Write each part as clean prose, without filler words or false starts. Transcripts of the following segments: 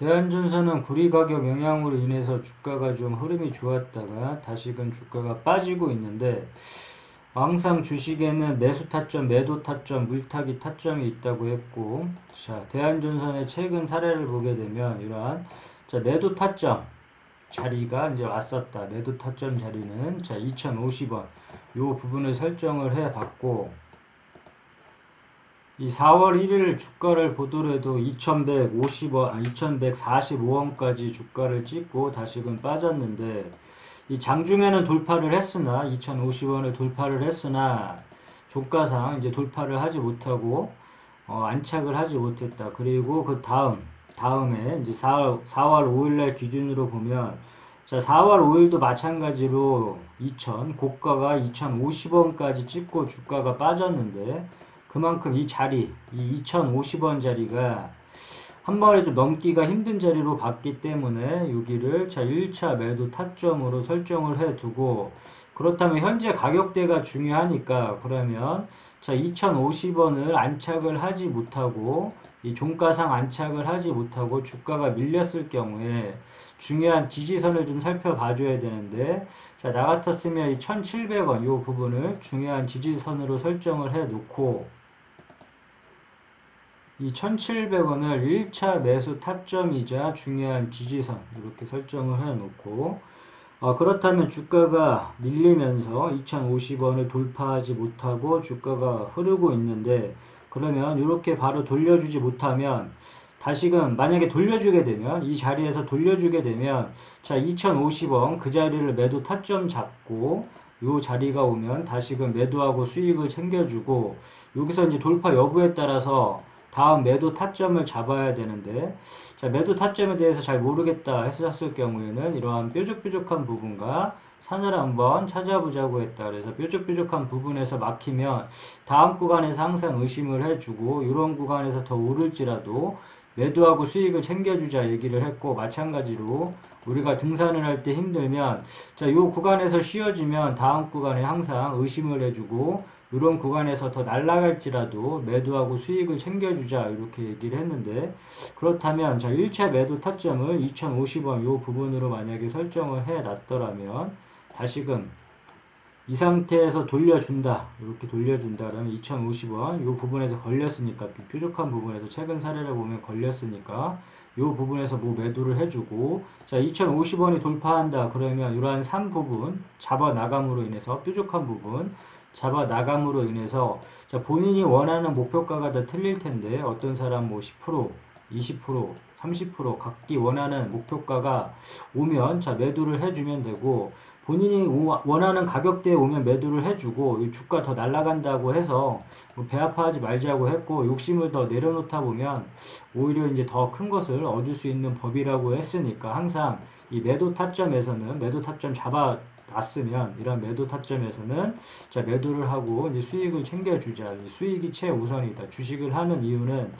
대한전선은 구리 가격 영향으로 인해서 주가가 좀 흐름이 좋았다가 다시금 주가가 빠지고 있는데, 항상 주식에는 매수 타점, 매도 타점, 물타기 타점이 있다고 했고, 자, 대한전선의 최근 사례를 보게 되면 이러한 자, 매도 타점 자리가 이제 왔었다. 매도 타점 자리는 자, 2050원 요 부분을 설정을 해 봤고, 이 4월 1일 주가를 보더라도 2150원, 2145원까지 주가를 찍고 다시금 빠졌는데, 이 장중에는 돌파를 했으나 2050원을 돌파를 했으나 종가상 이제 돌파를 하지 못하고 안착을 하지 못했다. 그리고 그 다음에 이제 4월 5일날 기준으로 보면, 자, 4월 5일도 마찬가지로 고가가 2050원까지 찍고 주가가 빠졌는데, 그만큼 이 자리, 이 2050원 자리가 한 번에 좀 넘기가 힘든 자리로 봤기 때문에 여기를 자 1차 매도 타점으로 설정을 해 두고, 그렇다면 현재 가격대가 중요하니까, 그러면 자 2050원을 안착을 하지 못하고 이 종가상 안착을 하지 못하고 주가가 밀렸을 경우에 중요한 지지선을 좀 살펴봐 줘야 되는데, 자 나 같았으면 이 1700원 요 부분을 중요한 지지선으로 설정을 해 놓고, 이 1700원을 1차 매수 타점이자 중요한 지지선 이렇게 설정을 해 놓고, 그렇다면 주가가 밀리면서 2050원을 돌파하지 못하고 주가가 흐르고 있는데, 그러면 이렇게 바로 돌려주지 못하면, 다시금 만약에 돌려주게 되면, 이 자리에서 돌려주게 되면 자 2050원 그 자리를 매도 타점 잡고 요 자리가 오면 다시금 매도하고 수익을 챙겨주고, 여기서 이제 돌파 여부에 따라서 다음 매도 타점을 잡아야 되는데, 자 매도 타점에 대해서 잘 모르겠다 했었을 경우에는 이러한 뾰족뾰족한 부분과 산을 한번 찾아보자고 했다. 그래서 뾰족뾰족한 부분에서 막히면 다음 구간에서 항상 의심을 해주고, 이런 구간에서 더 오를지라도 매도하고 수익을 챙겨주자 얘기를 했고, 마찬가지로 우리가 등산을 할 때 힘들면 자 요 구간에서 쉬어지면 다음 구간에 항상 의심을 해주고, 이런 구간에서 더 날아갈지라도 매도하고 수익을 챙겨주자 이렇게 얘기를 했는데, 그렇다면 자 1차 매도 타점을 2050원 요 부분으로 만약에 설정을 해 놨더라면, 다시금 이 상태에서 돌려준다 이렇게 돌려준다 그러면 2050원 요 부분에서 걸렸으니까, 뾰족한 부분에서 최근 사례를 보면 걸렸으니까 요 부분에서 뭐 매도를 해주고, 자 2050원이 돌파한다 그러면 이러한 3부분 잡아 나감으로 인해서, 뾰족한 부분 잡아 나감으로 인해서 자 본인이 원하는 목표가가 다 틀릴 텐데, 어떤 사람 뭐 10%, 20%, 30% 각기 원하는 목표가가 오면 자 매도를 해주면 되고, 본인이 원하는 가격대에 오면 매도를 해주고, 주가 더 날아간다고 해서 뭐배 아파하지 말자고 했고, 욕심을 더 내려놓다 보면 오히려 이제 더 큰 것을 얻을 수 있는 법이라고 했으니까, 항상 이 매도 타점에서는 매도 타점 잡아 놨으면 이런 매도 타점에서는 자 매도를 하고 이제 수익을 챙겨주자. 수익이 최우선이다. 주식을 하는 이유는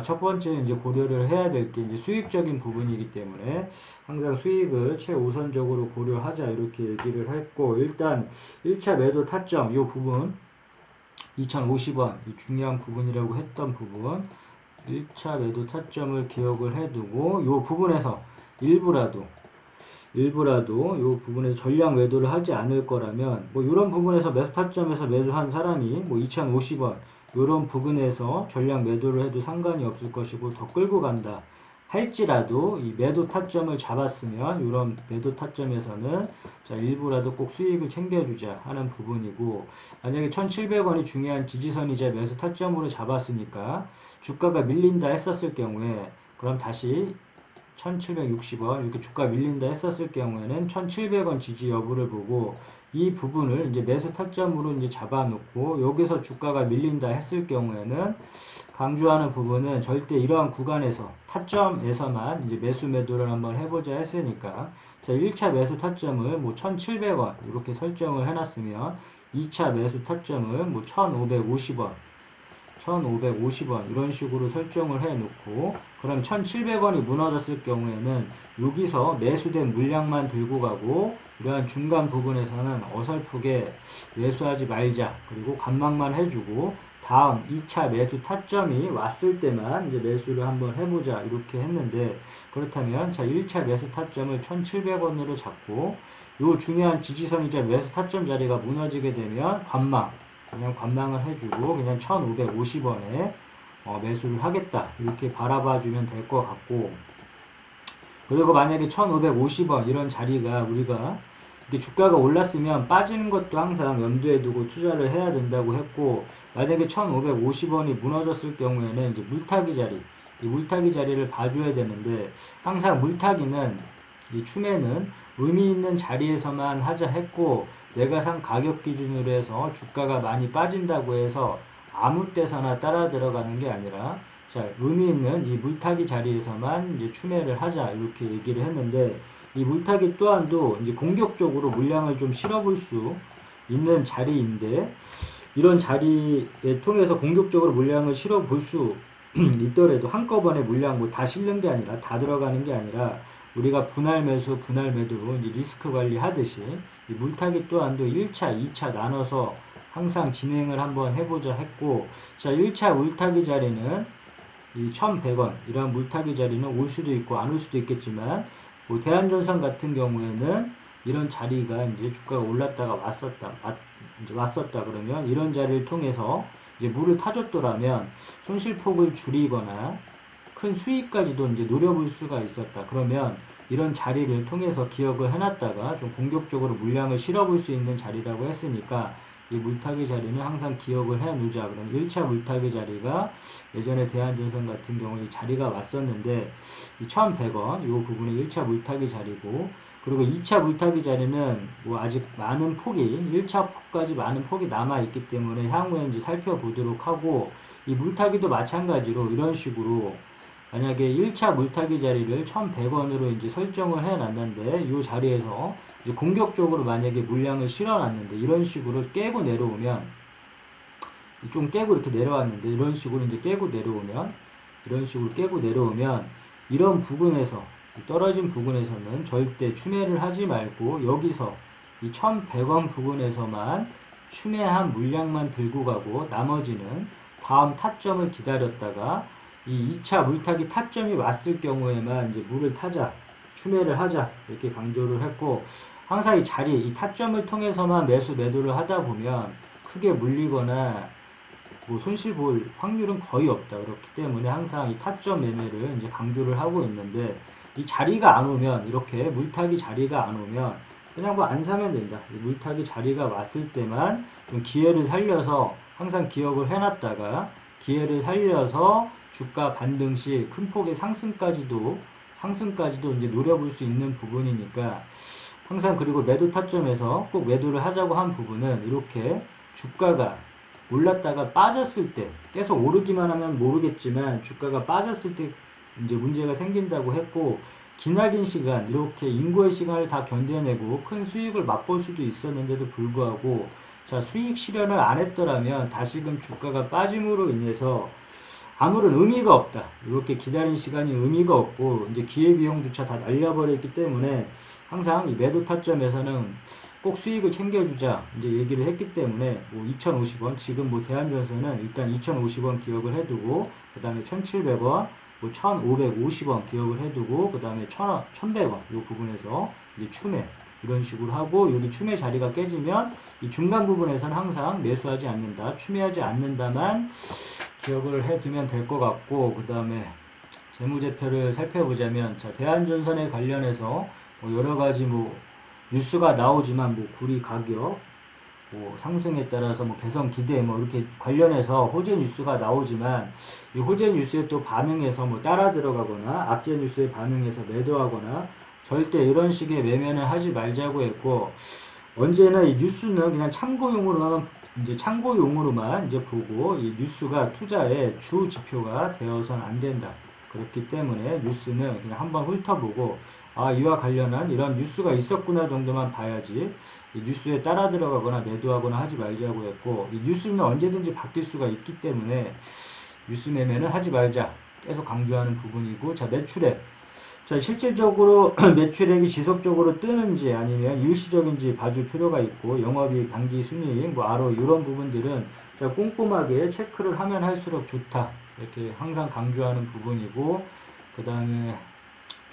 첫 번째 이제 고려를 해야 될 게 이제 수익적인 부분이기 때문에 항상 수익을 최우선적으로 고려하자 이렇게 얘기를 했고, 일단 1차 매도 타점 이 부분 2050원 이 중요한 부분이라고 했던 부분 1차 매도 타점을 기억을 해두고, 이 부분에서 일부라도 이 부분에서 전량 매도를 하지 않을 거라면, 뭐 이런 부분에서 매수 타점에서 매수한 사람이 뭐 2050원 이런 부분에서 전량 매도를 해도 상관이 없을 것이고, 더 끌고 간다 할지라도 이 매도 타점을 잡았으면 이런 매도 타점에서는 자 일부라도 꼭 수익을 챙겨주자 하는 부분이고, 만약에 1700원이 중요한 지지선이자 매수 타점으로 잡았으니까 주가가 밀린다 했었을 경우에, 그럼 다시 1760원 이렇게 주가 밀린다 했었을 경우에는 1700원 지지 여부를 보고 이 부분을 이제 매수 타점으로 이제 잡아놓고, 여기서 주가가 밀린다 했을 경우에는 강조하는 부분은 절대 이러한 구간에서 타점에서만 이제 매수 매도를 한번 해보자 했으니까, 자 1차 매수 타점을 뭐 1700원 이렇게 설정을 해놨으면 2차 매수 타점을 뭐 1550원 이런 식으로 설정을 해 놓고, 그럼 1700원이 무너졌을 경우에는 여기서 매수된 물량만 들고 가고, 이러한 중간 부분에서는 어설프게 매수하지 말자, 그리고 관망만 해주고 다음 2차 매수 타점이 왔을 때만 이제 매수를 한번 해보자 이렇게 했는데, 그렇다면 자 1차 매수 타점을 1,700원으로 잡고 요 중요한 지지선이자 매수 타점 자리가 무너지게 되면 그냥 관망을 해주고 그냥 1,550원에 매수를 하겠다 이렇게 바라봐 주면 될 것 같고, 그리고 만약에 1,550원 이런 자리가 우리가 이게 주가가 올랐으면 빠지는 것도 항상 염두에 두고 투자를 해야 된다고 했고, 만약에 1,550원이 무너졌을 경우에는 이제 물타기 자리, 이 물타기 자리를 봐줘야 되는데, 항상 물타기는 이 추매는 의미 있는 자리에서만 하자 했고, 내가 산 가격 기준으로 해서 주가가 많이 빠진다고 해서 아무 때서나 따라 들어가는 게 아니라, 자, 의미 있는 이 물타기 자리에서만 이제 추매를 하자 이렇게 얘기를 했는데, 이 물타기 또한도 이제 공격적으로 물량을 좀 실어볼 수 있는 자리인데, 이런 자리에 통해서 공격적으로 물량을 실어볼 수 있더라도 한꺼번에 물량 뭐 다 실는 게 아니라, 다 들어가는 게 아니라, 우리가 분할 매수, 분할 매도로 이제 리스크 관리 하듯이 이 물타기 또한도 1차, 2차 나눠서 항상 진행을 한번 해보자 했고, 자, 1차 물타기 자리는 이 1,100원 이런 물타기 자리는 올 수도 있고 안 올 수도 있겠지만, 뭐 대한전선 같은 경우에는 이런 자리가 이제 주가가 올랐다가 이제 왔었다 그러면 이런 자리를 통해서 이제 물을 타줬더라면 손실폭을 줄이거나 큰 수익까지도 이제 노려볼 수가 있었다. 그러면 이런 자리를 통해서 기억을 해놨다가 좀 공격적으로 물량을 실어볼 수 있는 자리라고 했으니까, 이 물타기 자리는 항상 기억을 해 놓자. 그럼 1차 물타기 자리가 예전에 대한전선 같은 경우 이 자리가 왔었는데, 이 1,100원 이 부분이 1차 물타기 자리고, 그리고 2차 물타기 자리는 뭐 아직 많은 폭이 1차 폭까지 많은 폭이 남아 있기 때문에 향후에 이제 살펴보도록 하고, 이 물타기도 마찬가지로 이런 식으로 만약에 1차 물타기 자리를 1,100원으로 이제 설정을 해 놨는데, 이 자리에서 이제 공격적으로 만약에 물량을 실어 놨는데, 이런 식으로 깨고 내려오면, 좀 깨고 이렇게 내려왔는데, 이런 식으로 이제 깨고 내려오면, 이런 부분에서, 떨어진 부분에서는 절대 추매를 하지 말고, 여기서 이 1,100원 부분에서만 추매한 물량만 들고 가고, 나머지는 다음 타점을 기다렸다가 이 2차 물타기 타점이 왔을 경우에만 이제 물을 타자, 추매를 하자 이렇게 강조를 했고, 항상 이 자리, 이 타점을 통해서만 매수 매도를 하다 보면 크게 물리거나 뭐 손실 볼 확률은 거의 없다. 그렇기 때문에 항상 이 타점 매매를 이제 강조를 하고 있는데, 이 자리가 안 오면, 이렇게 물타기 자리가 안 오면 그냥 뭐 안 사면 된다. 이 물타기 자리가 왔을 때만 좀 기회를 살려서 항상 기억을 해놨다가, 기회를 살려서 주가 반등 시 큰 폭의 상승까지도 이제 노려볼 수 있는 부분이니까, 항상, 그리고 매도 타점에서 꼭 매도를 하자고 한 부분은 이렇게 주가가 올랐다가 빠졌을 때, 계속 오르기만 하면 모르겠지만 주가가 빠졌을 때 이제 문제가 생긴다고 했고, 기나긴 시간, 이렇게 인고의 시간을 다 견뎌내고 큰 수익을 맛볼 수도 있었는데도 불구하고, 자, 수익 실현을 안 했더라면 다시금 주가가 빠짐으로 인해서 아무런 의미가 없다. 이렇게 기다린 시간이 의미가 없고 이제 기회비용조차 다 날려버렸기 때문에, 항상 이 매도 타점에서는 꼭 수익을 챙겨주자 이제 얘기를 했기 때문에, 뭐 2,050원, 지금 뭐 대한전선은 일단 2,050원 기억을 해두고, 그 다음에 1,700원, 뭐 1,550원 기억을 해두고, 그 다음에 1,100원 이 부분에서 이제 추매 이런 식으로 하고, 여기 추매 자리가 깨지면 이 중간 부분에서는 항상 매수하지 않는다, 추매하지 않는다만 기억을 해두면 될 것 같고, 그 다음에 재무제표를 살펴보자면, 자, 대한전선에 관련해서 뭐 여러가지 뭐 뉴스가 나오지만, 뭐 구리 가격 뭐 상승에 따라서 뭐 개선 기대 뭐 이렇게 관련해서 호재 뉴스가 나오지만, 이 호재 뉴스에 또 반응해서 뭐 따라 들어가거나 악재 뉴스에 반응해서 매도하거나 절대 이런 식의 매매는 하지 말자고 했고, 언제나 이 뉴스는 그냥 참고용으로만 이제 보고, 이 뉴스가 투자의 주 지표가 되어서는 안 된다. 그렇기 때문에 뉴스는 그냥 한번 훑어보고, 아, 이와 관련한 이런 뉴스가 있었구나 정도만 봐야지, 이 뉴스에 따라 들어가거나 매도하거나 하지 말자고 했고, 이 뉴스는 언제든지 바뀔 수가 있기 때문에 뉴스 매매는 하지 말자 계속 강조하는 부분이고, 자, 매출액. 자, 실질적으로 매출액이 지속적으로 뜨는지 아니면 일시적인지 봐줄 필요가 있고, 영업이익, 당기 순이익, 뭐 ROE 이런 부분들은 꼼꼼하게 체크를 하면 할수록 좋다. 이렇게 항상 강조하는 부분이고, 그 다음에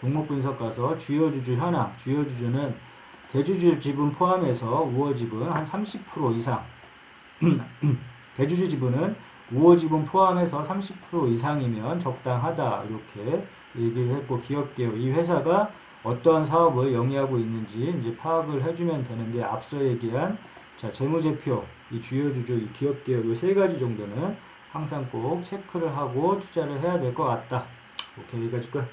종목 분석 가서 주요 주주 현황, 주요 주주는 대주주 지분 포함해서 우호 지분 한 30% 이상, 대주주 지분은 우호 지분 포함해서 30% 이상이면 적당하다. 이렇게 얘기를 했고, 기업 개요. 이 회사가 어떠한 사업을 영위하고 있는지 이제 파악을 해주면 되는데, 앞서 얘기한 자, 재무제표, 이 주요 주주, 이 기업 개요, 이 세 가지 정도는 항상 꼭 체크를 하고 투자를 해야 될 것 같다. 오케이, 여기까지 끝.